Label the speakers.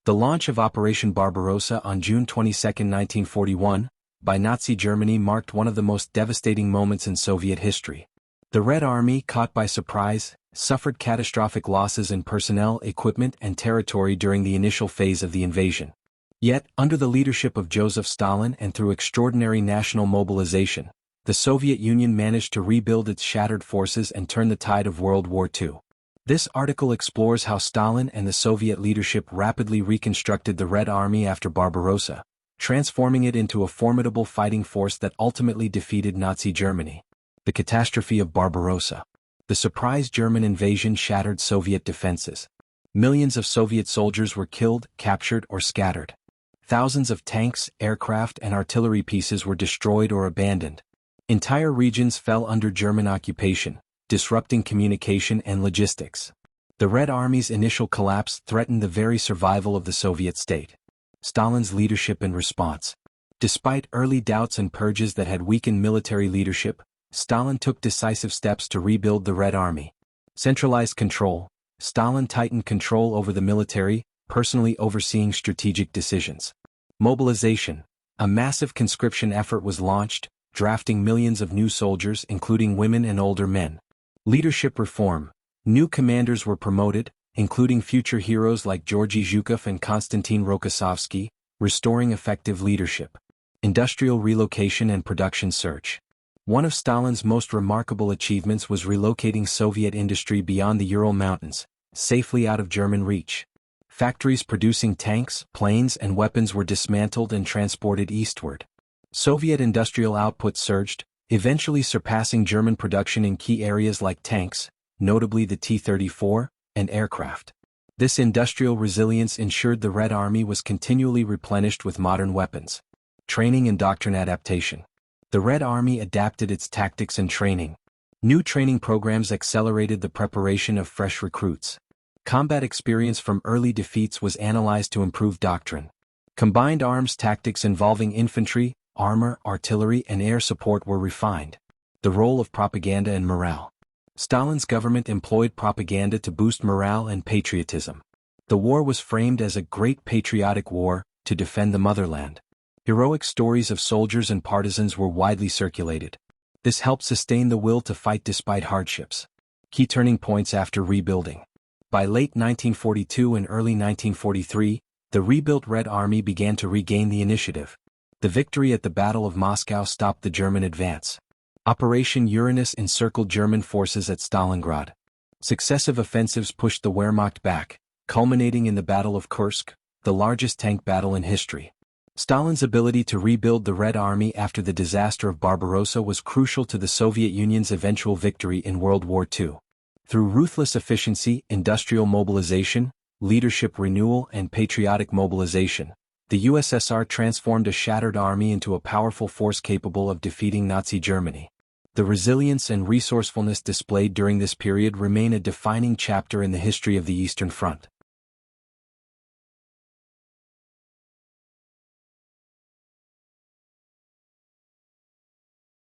Speaker 1: The launch of Operation Barbarossa on June 22, 1941, by Nazi Germany marked one of the most devastating moments in Soviet history. The Red Army, caught by surprise, suffered catastrophic losses in personnel, equipment, and territory during the initial phase of the invasion. Yet, under the leadership of Joseph Stalin and through extraordinary national mobilization, the Soviet Union managed to rebuild its shattered forces and turn the tide of World War II. This article explores how Stalin and the Soviet leadership rapidly reconstructed the Red Army after Barbarossa, transforming it into a formidable fighting force that ultimately defeated Nazi Germany. The catastrophe of Barbarossa. The surprise German invasion shattered Soviet defenses. Millions of Soviet soldiers were killed, captured, or scattered. Thousands of tanks, aircraft, and artillery pieces were destroyed or abandoned. Entire regions fell under German occupation, disrupting communication and logistics. The Red Army's initial collapse threatened the very survival of the Soviet state. Stalin's leadership and response. Despite early doubts and purges that had weakened military leadership, Stalin took decisive steps to rebuild the Red Army. Centralized control. Stalin tightened control over the military, personally overseeing strategic decisions. Mobilization. A massive conscription effort was launched, drafting millions of new soldiers, including women and older men. Leadership reform. New commanders were promoted, including future heroes like Georgy Zhukov and Konstantin Rokossovsky, restoring effective leadership. Industrial relocation and production surge. One of Stalin's most remarkable achievements was relocating Soviet industry beyond the Ural Mountains, safely out of German reach. Factories producing tanks, planes, and weapons were dismantled and transported eastward. Soviet industrial output surged, eventually surpassing German production in key areas like tanks, notably the T-34, and aircraft. This industrial resilience ensured the Red Army was continually replenished with modern weapons. Training and doctrine adaptation. The Red Army adapted its tactics and training. New training programs accelerated the preparation of fresh recruits. Combat experience from early defeats was analyzed to improve doctrine. Combined arms tactics involving infantry, armor, artillery, and air support were refined. The role of propaganda and morale. Stalin's government employed propaganda to boost morale and patriotism. The war was framed as a great patriotic war, to defend the motherland. Heroic stories of soldiers and partisans were widely circulated. This helped sustain the will to fight despite hardships. Key turning points after rebuilding. By late 1942 and early 1943, the rebuilt Red Army began to regain the initiative. The victory at the Battle of Moscow stopped the German advance. Operation Uranus encircled German forces at Stalingrad. Successive offensives pushed the Wehrmacht back, culminating in the Battle of Kursk, the largest tank battle in history. Stalin's ability to rebuild the Red Army after the disaster of Barbarossa was crucial to the Soviet Union's eventual victory in World War II. Through ruthless efficiency, industrial mobilization, leadership renewal, and patriotic mobilization, the USSR transformed a shattered army into a powerful force capable of defeating Nazi Germany. The resilience and resourcefulness displayed during this period remain a defining chapter in the history of the Eastern Front.